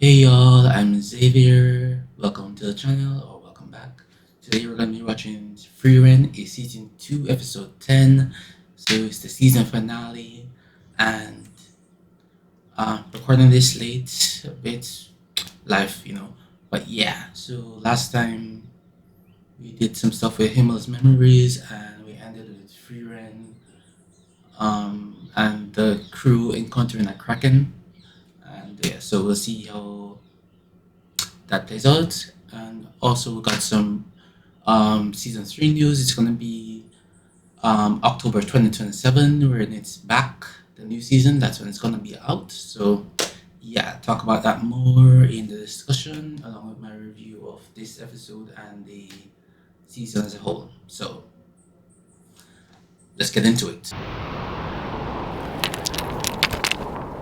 Hey y'all, I'm Xavier. Welcome to the channel or welcome back. Today we're going to be watching Frieren, a season 2, episode 10. So it's the season finale, and recording this late, a bit life. But yeah, so last time we did some stuff with Himmel's Memories, and we ended with Frieren and the crew encountering a Kraken. And yeah, so we'll see how that plays out. And also we got some season 3 news. It's gonna be October 2027 when it's back, the new season. That's when it's gonna be out. So yeah, talk about that more in the discussion along with my review of this episode and the season as a whole. So let's get into it.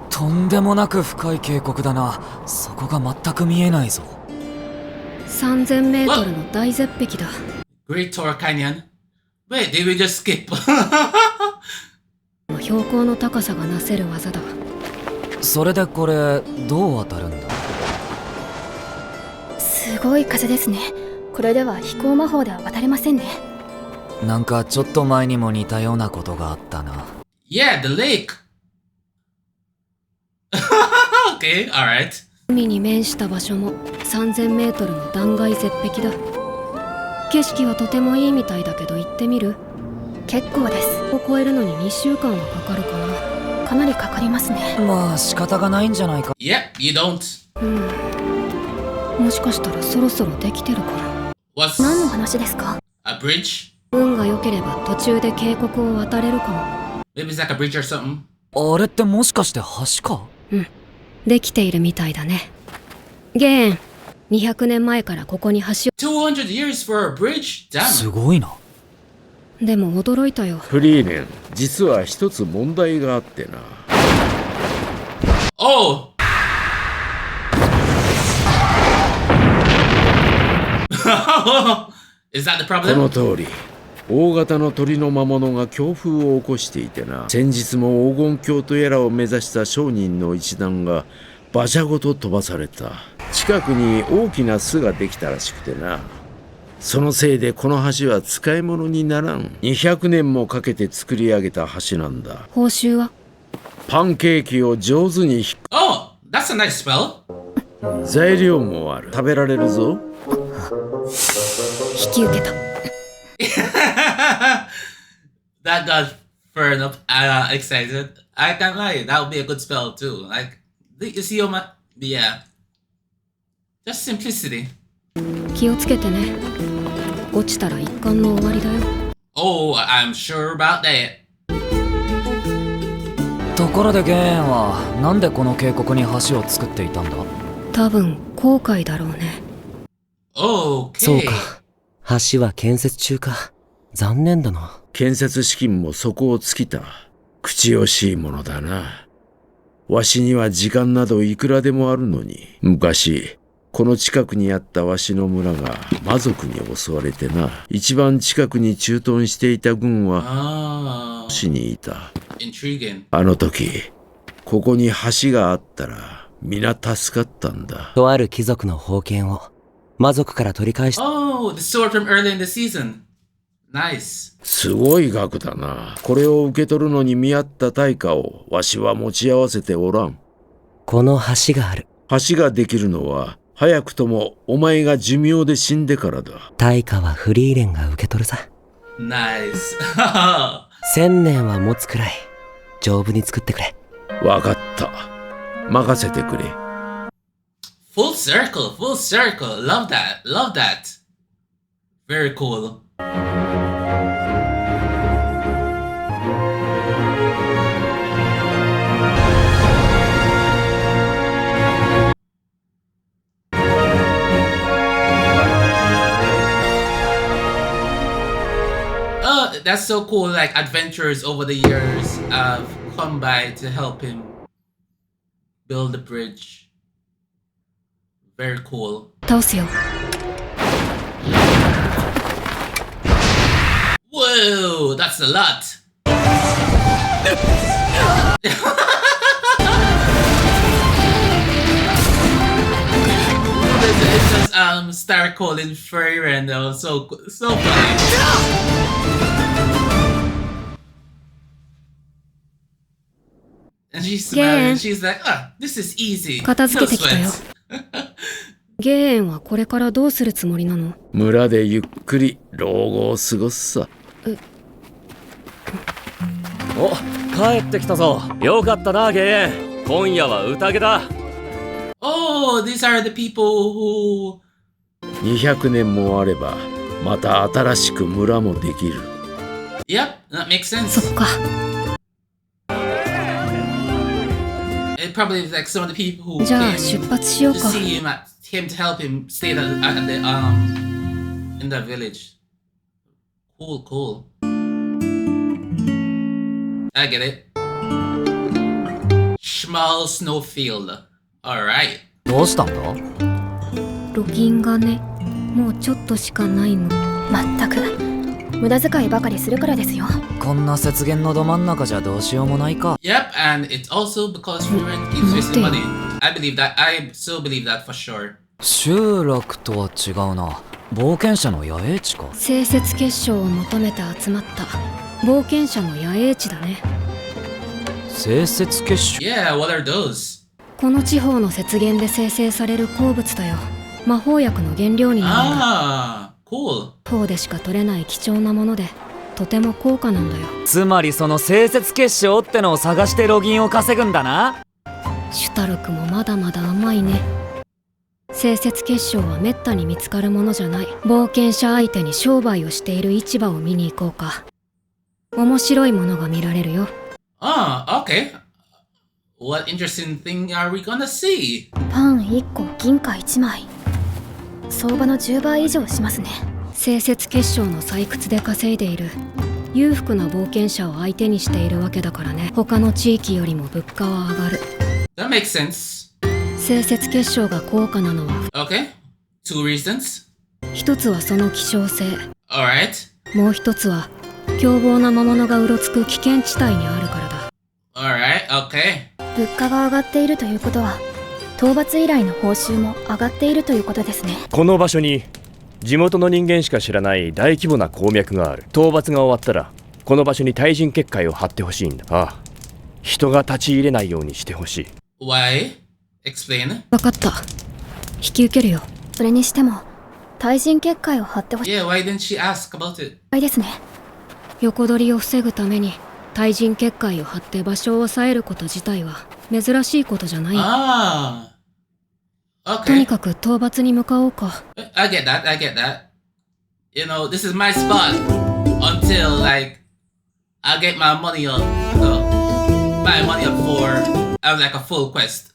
とんでもなく深い渓谷だな。そこが全く見えないぞ。3000メートルの大絶壁だ。Great Tour Canyon. Wait, did we just skip? 標高の高さがなせる技だ。それでこれどう渡るんだ？すごい風ですね。これでは飛行魔法では渡れませんね。なんかちょっと前にも似たようなことがあったな。Yeah, the lake. Okay, alright. 海に面した場所も3000メートルの断崖絶壁だ。景色はとてもいいみたいだけど行ってみる？結構です。を超えるのに2週間はかかるかな。かなりかかりますね。まあ仕方がないんじゃないか。Yep, you don't. もしかしたらそろそろできてるかな。What's 何の話ですか？ a bridge? 運が良ければ途中で渓谷を渡れるかも。 Maybe it's like a bridge or something. あれってもしかして橋か？できているみたいだね。ゲーン、200年前からここに橋を。200 years for a bridge? す Damn. ごいな。でも驚いたよ。フリーレン、実は一つ問題があってな。Oh! Is that the こ problem? の通り、大型の鳥の魔物が強風を起こしていてな。先日も黄金鏡とやらを目指した商人の一団が馬車ごと飛ばされた。近くに大きな巣ができたらしくてな。そのせいでこの橋は使い物にならん。200年もかけて作り上げた橋なんだ。報酬は？パンケーキを上手に Oh, that's a nice spell. 材料もある。食べられるぞ。引き受けた。That got Fern up excited. I can't lie, that would be a good spell too. Like, you see how much? Yeah. Just simplicity. 気をつけてね。落ちたら一巻の終わりだよ。Oh, I'm sure about that. ところでゲーンはなんでこの渓谷に橋を作っていたんだ？多分後悔だろうね。Okay. そうか。橋は建設中か。残念だな。建設資金も底を尽きた。口惜しいものだな。わしには時間などいくらでもあるのに。昔、この近くにあったわしの村が魔族に襲われてな。一番近くに駐屯していた軍は Ah, 市にいた。 intriguing. あの時、ここに橋があったら皆助かったんだ。とある貴族の宝剣を魔族から取り返し Oh, the sword from early in the season. Nice. すごい額だな。これを受け取るのに見合った対価をわしは持ち合わせておらん。この橋がある。橋ができるのは早くともお前が寿命で死んでからだ。対価はフリーレンが受け取るさ。Nice. 1000年は持つくらい丈夫に作ってくれ。わかった。任せてくれ。Full circle, full circle. Love that, love that. Very cool. That's so cool. Like adventurers over the years have come by to help him build the bridge. Very cool. 倒すよ。Whoa, that's a lot. just start calling Frieren though. So funny. And she's smiling. She's like, ah, this is easy. 片付 No けてきたよ sweat. ゲーンはこれからどうするつもりなの？村でゆっくり老後を過ごすさ。お、帰ってきたぞ。よかったな、ゲーン。今夜は宴だ。Oh, these are the people who... 200年もあればまた新しく村もできる。 Yep, that makes そ sense. っか It probably is like some of the people who じゃあ came 出発しよう to か see him to help him stay in the village. Cool. I get it. Small snowfield. Alright. どうしたんだ？ロキンがねもうちょっとしかないの。まったく無駄遣いばかりするからですよ。こんな雪原のど真ん中じゃどうしようもないか。Yep, and it's also because Frieren keeps wasting money. I still believe that for sure. 集落とは違うな。冒険者の野営地か。聖雪結晶を求めて集まった冒険者の野営地だね。聖雪結晶。 Yeah, what are those? この地方の雪原で生成される鉱物だよ。魔法薬の原料になるんだ。Cool. 方でしか取れない貴重なものでとても高価なんだよ。つまりその聖雪結晶ってのを探してロギンを稼ぐんだな。シュタルクもまだまだ甘いね。聖雪結晶はめったに見つかるものじゃない。冒険者相手に商売をしている市場を見に行こうか。面白いものが見られるよ。Okay. What interesting thing are we gonna see? パン1個銀貨1枚相場の10倍以上しますね。聖雪結晶の採掘で稼いでいる裕福な冒険者を相手にしているわけだからね。他の地域よりも物価は上がる。 That makes sense. 聖雪結晶が高価なのは Okay. 2 reasons. 一つはその希少性、 Alright. もう一つは凶暴な魔物がうろつく危険地帯にあるからだ。 Alright, okay. 物価が上がっているということは討伐依頼の報酬も上がっているということですね。この場所に地元の人間しか知らない大規模な鉱脈がある。討伐が終わったらこの場所に対人結界を張ってほしいんだ。ああ、人が立ち入れないようにしてほしい。 Why? Explain. わかった。引き受けるよ。それにしても対人結界を張ってほし Yeah, why didn't she ask about it? いですね。横取りを防ぐために対人結界を張って場所を抑えること自体は珍しいことじゃない。 Okay. とにかく討伐に向かおうか。 I get that. You know, this is my spot until like I get my money up. My money up for like a full quest.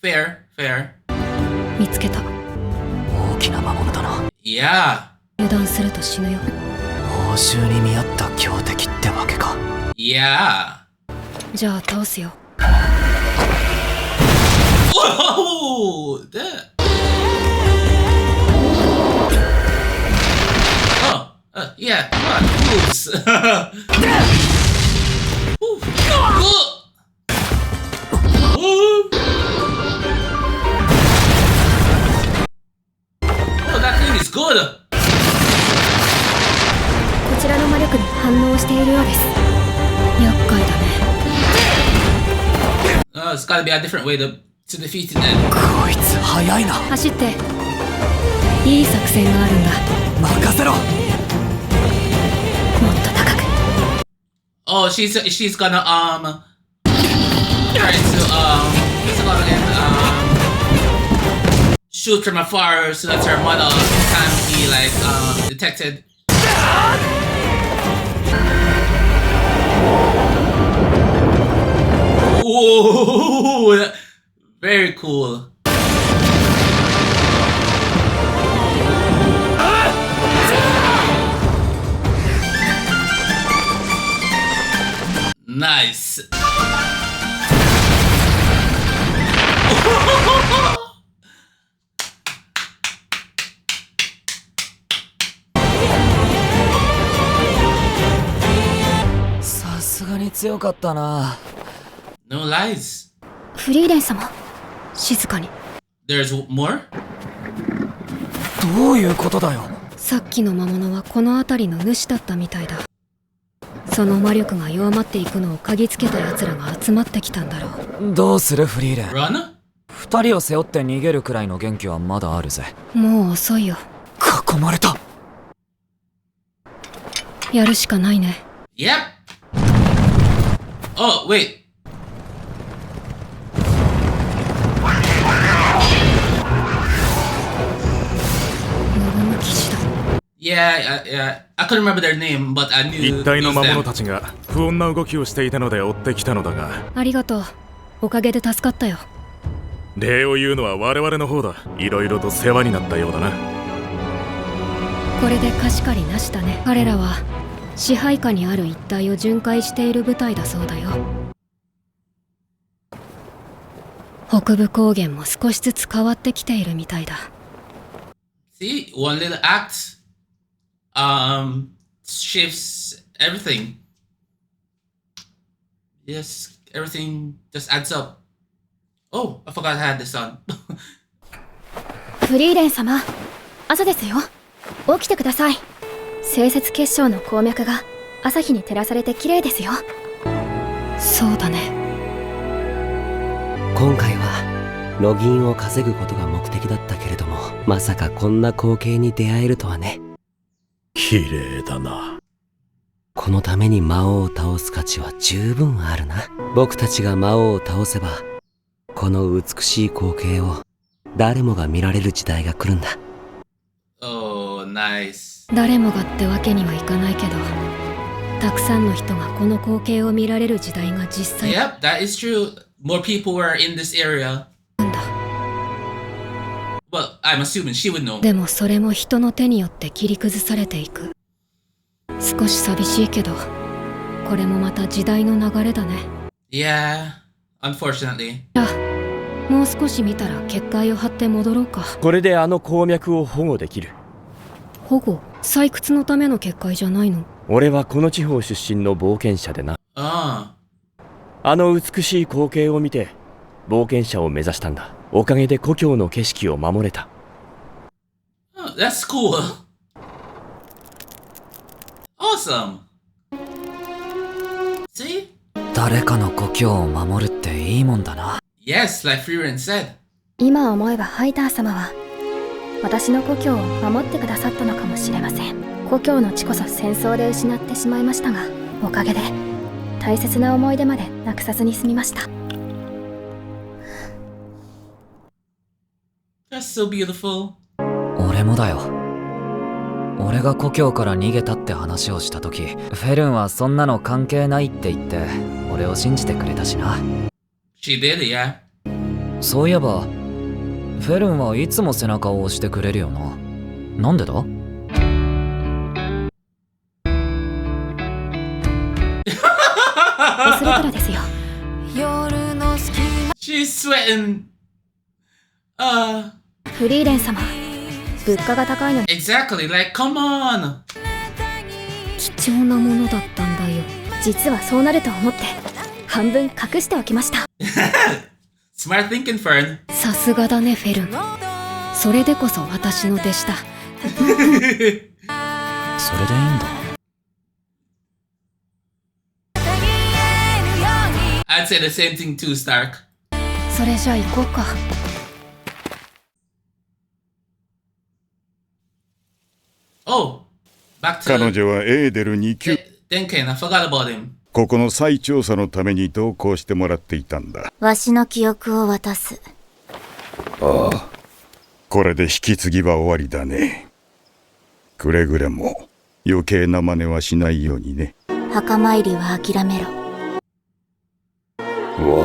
Fair. 見つけた。大きな魔物だな。 Yeah. 油断すると死ぬよ。報酬に見合った強敵ってわけか。 Yeah. じゃあ倒すよ。 Whoa! That. Yeah. Come on, moves. Oh, that thing is good. こちらの魔力に反応しているようです。厄介だね。It's gotta be a different way to defeat it then. こいつ早いな。走って。いい作戦があるんだ。任せろ。もっと高く。 Oh, she's gonna try to what's it called again? Shoot from afar so that her model can't be like detected. Whoa! Very cool. Nice.さすがに強かったな。 No lies. フリーレン様、静かに。 There's more? どういうことだよ。さっきの魔物はこの辺りの主だったみたいだ。その魔力が弱まっていくのを嗅ぎつけた奴らが集まってきたんだろう。どうするフリーレン。 Run? 二人を背負って逃げるくらいの元気はまだあるぜ。もう遅いよ。囲まれた。やるしかないね。 Yep. Oh, wait. Yeah, I couldn't remember their name, but I knew 一体の it 魔 was 物 them. たちが不穏な動きをしていたので追ってきたのだが、ありがとう。おかげで助かったよ。礼を言うのは我々の方だ。いろいろと世話になったようだな。これで貸し借りなしだね。彼らは支配下にある一帯を巡回している部隊だそうだよ。北部高原も少しずつ変わってきているみたいだ。See, one little act shifts everything. Yes, everything just adds up. Oh, I forgot I had this on. フリーレン様、朝ですよ。起きてください。清雪結晶の鉱脈が朝日に照らされて綺麗ですよ。そうだね。今回はロギンを稼ぐことが目的だったけれども、まさかこんな光景に出会えるとはね。綺麗だな。このために魔王を倒す価値は十分あるな。僕たちが魔王を倒せば、この美しい光景を誰もが見られる時代が来るんだ。Oh, nice. 誰もがってわけにはいかないけど、たくさんの人がこの光景を見られる時代が実際 Yep, that is true. More people were in this area. なんだ。 Well, I'm assuming she would know. でもそれも人の手によって切り崩されていく。少し寂しいけど、これもまた時代の流れだね。 Yeah, unfortunately. もう少し見たら結界を張って戻ろうか。これであの鉱脈を保護できる。保護？採掘のための結界じゃないの？俺はこの地方出身の冒険者でな。Ah. あの美しい光景を見て冒険者を目指したんだ。おかげで故郷の景色を守れた。Oh, that's cool. Awesome. See? 誰かの故郷を守るっていいもんだな。 Yes, like Frieren said. 今思えばハイター様は私の故郷を守ってくださったのかもしれません。故郷の地こそ戦争で失ってしまいましたが、おかげで大切な思い出までなくさずに済みました。 That's so beautiful. 俺もだよ。俺が故郷から逃げたって話をした時、フェルンはそんなの関係ないって言って俺を信じてくれたしな。 She did, yeah. そういえばフェルンはいつも背中を押してくれるよな。なんでだ？するからですよ。 She's sweating. フリーレン様、物価が高いので Exactly. Like, come on. 貴重なものだったんだよ。実はそうなると思って半分隠しておきました。 Smart thinking, Fern. さすがだね、フェルン。それでこそ私の弟子だ。それでいいんだ。I'd say the same thing too, Stark. それじゃあ行こうか。Oh, back to 彼女はエーデル2級 Denken. I forgot about him. ここの再調査のために同行してもらっていたんだ。わしの記憶を渡す。ああ、これで引き継ぎは終わりだね。くれぐれも余計な真似はしないようにね。墓参りは諦めろ。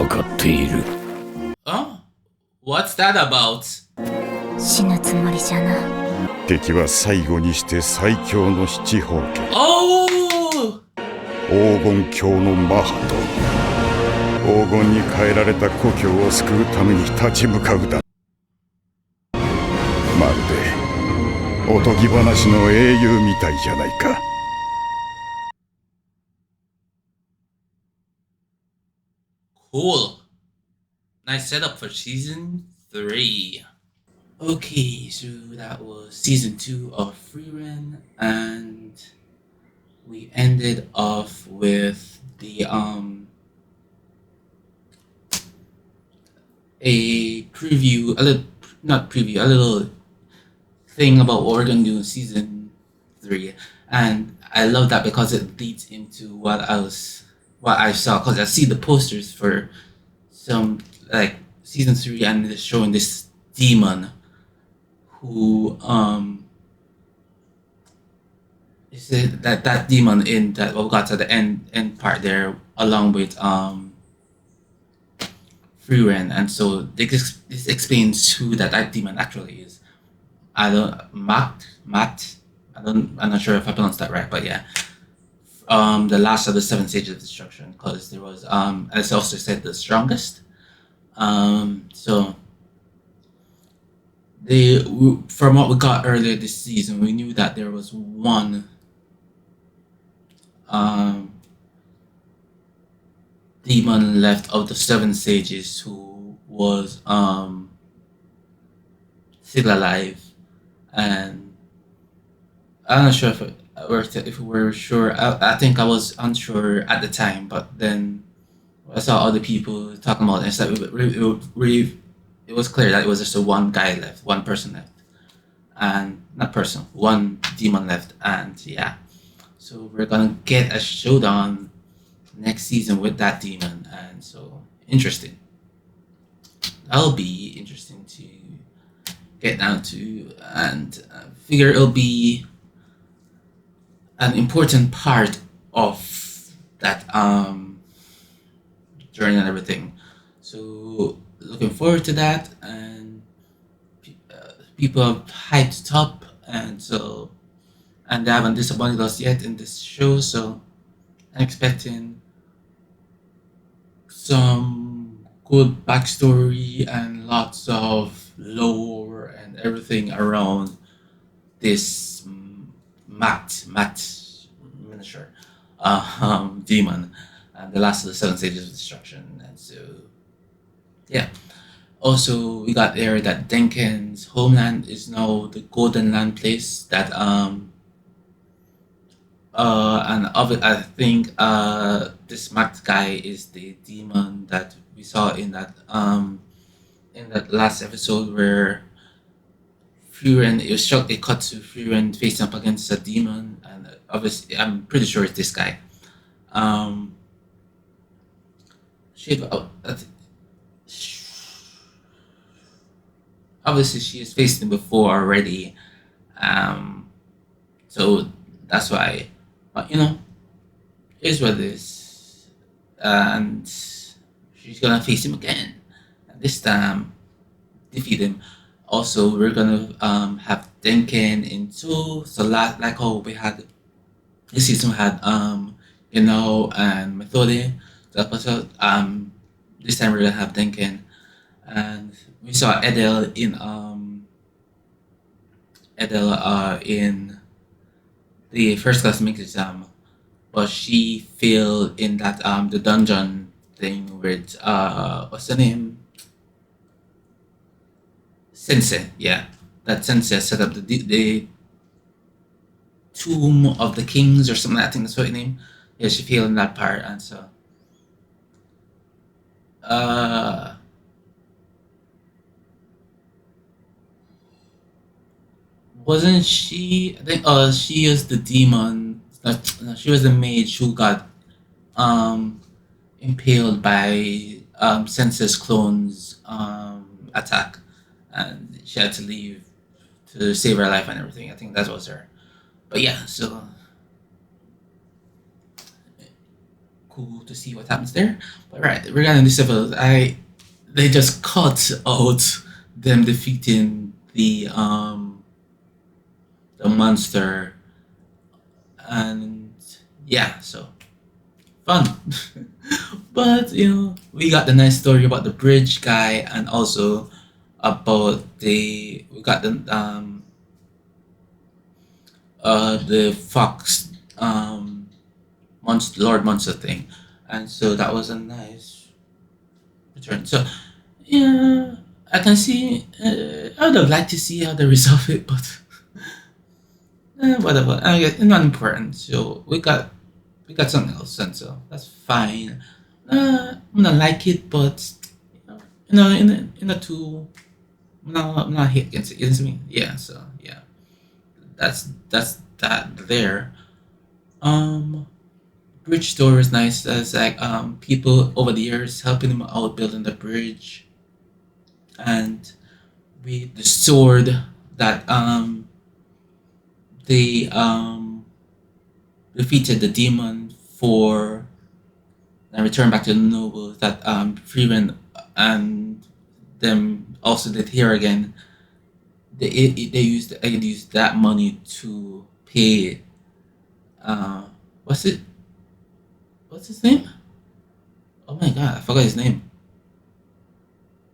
わかっている。 Oh, what's that about? 死ぬつもりじゃな。敵は最後にして最強の七宝家 Oh! 黄金鏡のマハと黄金に変えられた故郷を救うために立ち向かうだ。まるでおとぎ話の英雄みたいじゃないか。Cool. Nice setup for season 3. Okay, so that was season 2 of Frieren, and we ended off with the a preview, a little not preview, a little thing about what we're gonna do in season 3, and I love that because it leads into what I saw, because I see the posters for some like season 3, and it's showing this demon who is it that demon in that what we got at the end part there, along with Frieren, and so this explains who that demon actually is. I don't Matt. I'm not sure if I pronounced that right, but yeah. The last of the 7 stages of destruction, because there was as I also said, the strongest. So from what we got earlier this season, we knew that there was one demon left of the 7 stages who was still alive, and I'm not sure if we were sure. I think I was unsure at the time, but then I saw other people talking about it, and so it was clear that it was just a one guy left, one person left, and not person, one demon left, and yeah. So we're gonna get a showdown next season with that demon, and so interesting. That'll be interesting to get down to, and figure it'll be an important part of that journey and everything. So looking forward to that, and people are hyped up, and so and they haven't disappointed us yet in this show. So I'm expecting some good backstory and lots of lore and everything around this Matt miniature demon, and the last of the 7 stages of destruction. And so yeah. Also, we got there that Denken's homeland is now the Golden Land place that and of it, I think this Max guy is the demon that we saw in that last episode where Frieren, it was shot. It cut to Frieren facing up against a demon, and obviously I'm pretty sure it's this guy. She obviously she has faced him before already, so that's why. But here's what it is, and she's gonna face him again, and this time defeat him. Also, we're gonna have Denken in 2. So like how we had this season, we had and Methode. The episode this time we're gonna have Denken, and we saw Edel in the first class mix exam, but she failed in that the dungeon thing with what's the name? Sensei, yeah. That Sensei set up the Tomb of the Kings or something. I think that's what her name. Yeah, she failed in that part, and so wasn't she? I think she was the demon. No, she was the mage who got impaled by Sensei's clone's attack, and she had to leave to save her life and everything. I think that was her. But yeah, so cool to see what happens there. But right, regarding this episode, they just cut out them defeating the monster, and yeah, so fun. But we got the nice story about the bridge guy, and also about we got the fox monster thing, and so that was a nice return. So yeah, I can see. I would have liked to see how they resolve it, but whatever. I guess it's not important. So we got something else, and so that's fine. I'm not like it, but in a two, I'm not hit against me. Yeah. So yeah, that's that there. Um, Bridge store is nice. There's like people over the years helping him out building the bridge, and with the sword that they defeated the demon for and returned back to the nobles that Frieren and them also did here again. They used that money to pay what's it what's his name? Oh my god, I forgot his name.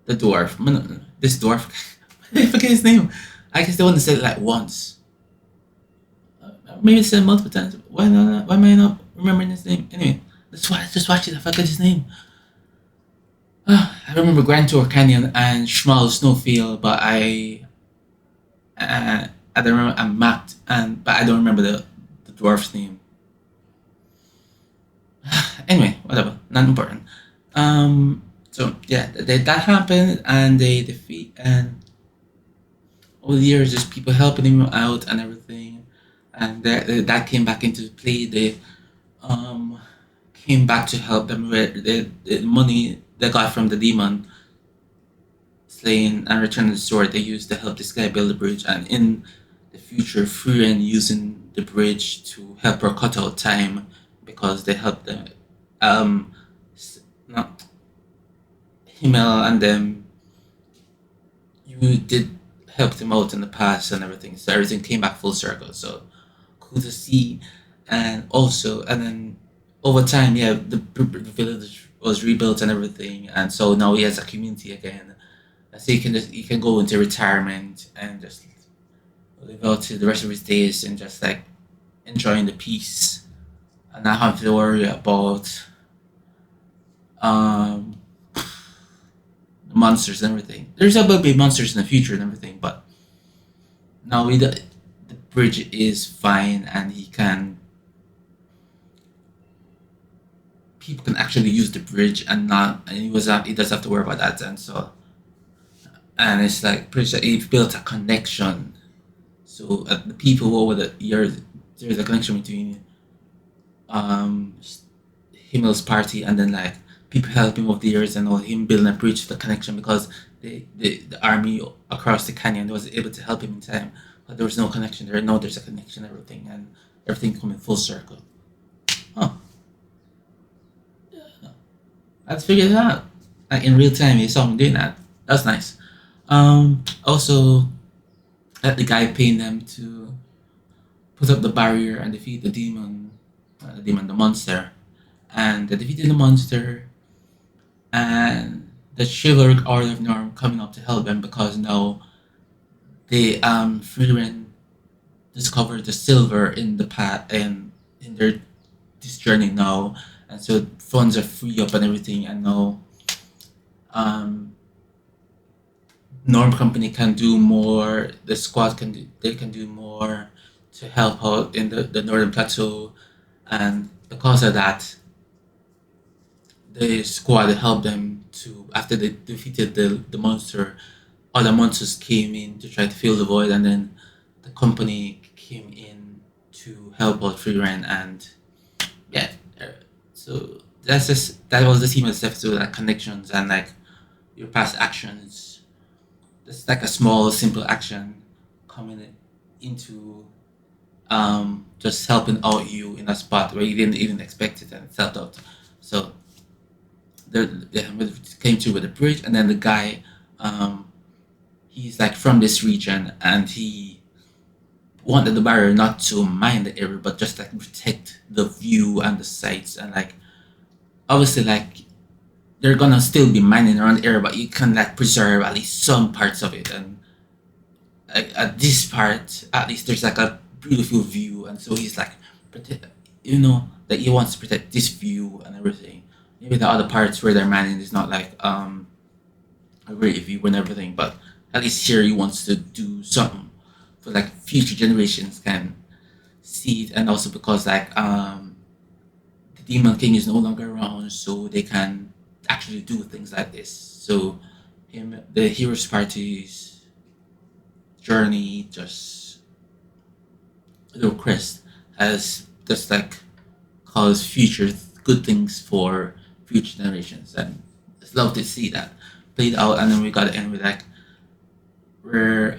The dwarf. This dwarf. I forget his name. I guess they want to say it like once. Maybe said multiple times. Why not? Why am I not remembering his name? Anyway, let's watch it. I forgot his name. I remember Grand Tour Canyon and Schmal Snowfield, but I don't remember. I'm mapped, but I don't remember the dwarf's name. Anyway, whatever, not important. So yeah, that happened, and they defeat, and over the years, there's people helping him out and everything, and that came back into play. They um came back to help them with the money they got from the demon slaying and returning the sword. They used to help this guy build the bridge, and in the future, Frieren using the bridge to help her cut out time because they helped them. Not Himmel and them. You did help them out in the past and everything, so everything came back full circle. So cool to see, and then over time, yeah, the village was rebuilt and everything, and so now he has a community again. So he can go into retirement and just live out to the rest of his days and just like enjoying the peace and not having to worry about um the monsters and everything. There's about be monsters in the future and everything, but now the bridge is fine and people can actually use the bridge and not and he doesn't have to worry about that, and it's like pretty sure he built a connection. So the people over the years, there's a connection between um Himmel's party and then like people helping over the years and all him building a bridge to the connection because the army across the canyon was able to help him in time, but there was no connection there. Now there's a connection, everything, and everything coming full circle. Oh, yeah. I figured it out. Like in real time, you saw me doing that. That's nice. Also, the guy paying them to put up the barrier and defeat the demon, the monster, and they defeated the monster, and the chivalric order of Norm coming up to help them because now they Frieren discovered the silver in the path in their this journey now, and so funds are free up and everything, and now um Norm Company can do more. The squad can do more to help out in the Northern Plateau, and because of that, the squad helped them to after they defeated the monster. Other monsters came in to try to fill the void, and then the company came in to help out Frieren, and yeah. So that was the theme of this episode, like connections and like your past actions. It's like a small, simple action coming into just helping out you in a spot where you didn't even expect it and it felt out. So they came through with a bridge, and then the guy, he's like from this region, and he wanted the barrier not to mine the area, but just like protect the view and the sights, and like obviously like they're gonna still be mining around the area, but you can like preserve at least some parts of it, and like at this part, at least there's like a beautiful view, and so he's like protect, that he wants to protect this view and everything. Maybe the other parts where they're mining is not like a great review and everything, but at least here he wants to do something for like future generations can see it, and also because like the Demon King is no longer around, so they can actually do things like this. So the hero's party's journey, just little Chris has just like caused future good things for future generations, and it's love to see that played out. And then we got to end with like where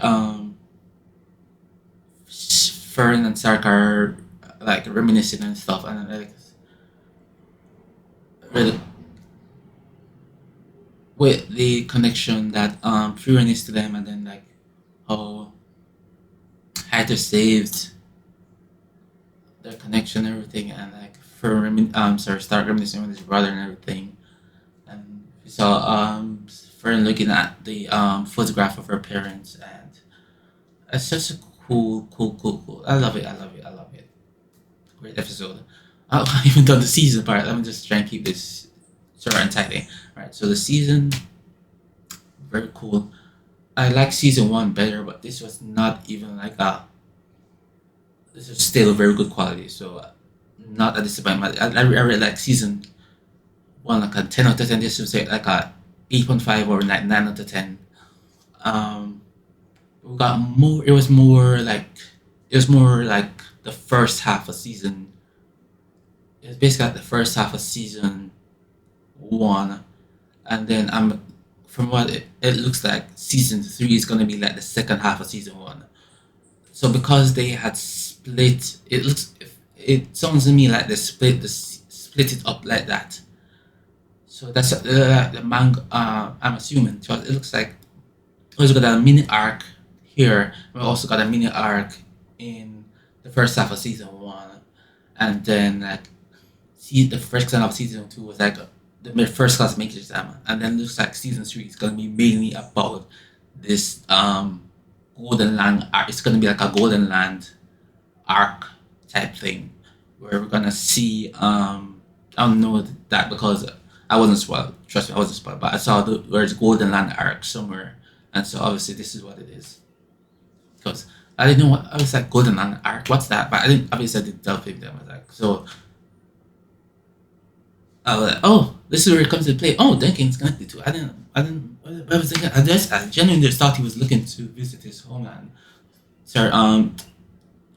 Fern and Sark are like reminiscing and stuff, and like with the connection that Frieren is to them, and then like how Hatter saved their connection and everything, and like Stark reminiscing with his brother and everything, and we saw Fern looking at the photograph of her parents, and it's just a cool. I love it. Great episode. I haven't even done the season part. Let me just try and keep this short and tidy. Right, so the season, very cool. I like season one better, but this was not even like a. This is still very good quality, so not a disappointment. I really like season one, like a 10 out of 10. This was like a 8.5 or 9 out of 10. We got more. It was more like the first half of season. It was basically like the first half of season one, and then from what it looks like, season three is gonna be like the second half of season one. So because they had split, it sounds to me like they split it up like that. So that's the manga. I'm assuming. So it looks like we got a mini arc here. We also got a mini arc in the first half of season one, and then like see the first half of season two was like the first class making exam, and then looks like season three is gonna be mainly about this Golden Land arc. It's gonna be like a Golden Land arc type thing, where we're gonna see I don't know that because I wasn't spoiled. Trust me, I wasn't spoiled, but I saw the where's Golden Land arc somewhere, and so obviously this is what it is. Because I didn't know what I was like Golden Land arc. What's that? But I didn't obviously I didn't delve into them. I was like so. I was like, oh, this is where it comes into play. Oh, Duncan's connected to. I was thinking. I genuinely just thought he was looking to visit his homeland. Sorry,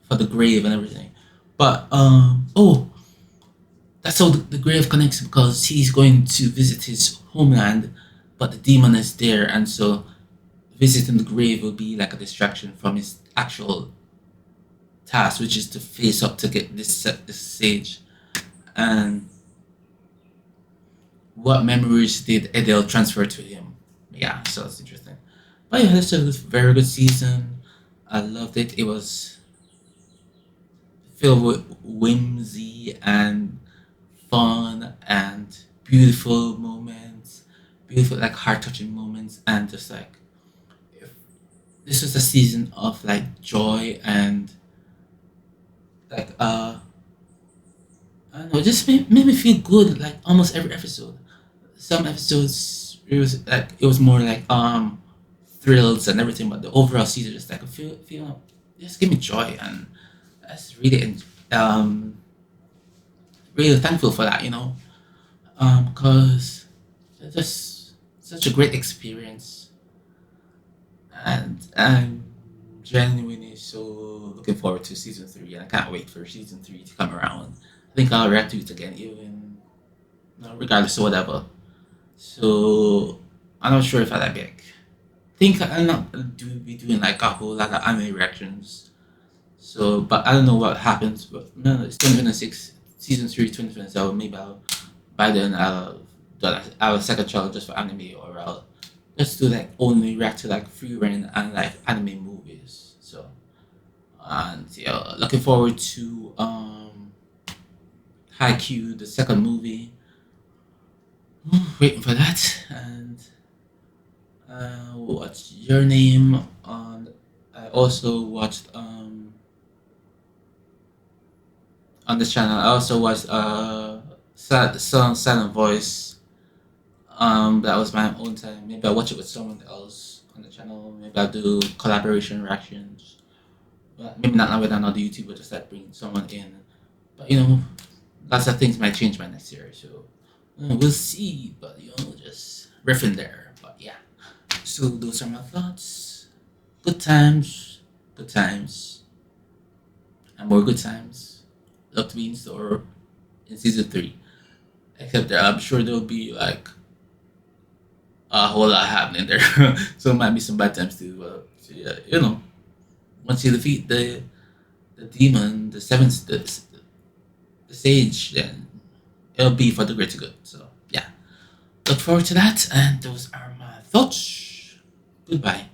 for the grave and everything. But oh, that's how the grave connects because he's going to visit his homeland, but the demon is there, and so visiting the grave will be like a distraction from his actual task, which is to face up to get this sage. And what memories did Adele transfer to him? Yeah, so it's interesting. But yeah, it's a very good season. I loved it. It was filled with whimsy and fun and beautiful moments, beautiful like heart-touching moments, and just like this was a season of like joy and like I don't know, it just made me feel good like almost every episode. Some episodes it was more like thrills and everything, but the overall season just like feel just give me joy, and that's really really thankful for that, because it's just such a great experience, and I'm genuinely so looking forward to season three, and I can't wait for season three to come around. I think I'll react to it again, even regardless of whatever. So I'm not sure if I'll be like. I think I'll not be doing like a whole lot of anime reactions. So, but I don't know what happens. But no, it's 2026, season 3, 2027. Maybe by then I'll have a second channel just for anime, or I'll just do like only react to like Frieren and like anime movies. So, and yeah, looking forward to Haikyuu, the second movie. Waiting for that, and what's your name? I also watched on this channel. I also watched Silent Voice That was my own time. Maybe I'll watch it with someone else on the channel. Maybe I'll do collaboration reactions. But maybe not with another YouTuber, just like bring someone in. But lots of things might change by next year. So we'll see. But just riffing there. But yeah. So those are my thoughts. Good times, and more good times. Look to be in store in season 3. Except that I'm sure there'll be like a whole lot happening there. So it might be some bad times too. But so yeah, once you defeat the demon, the seventh, the sage, then it'll be for the greater good. So yeah, look forward to that. And those are my thoughts. Goodbye.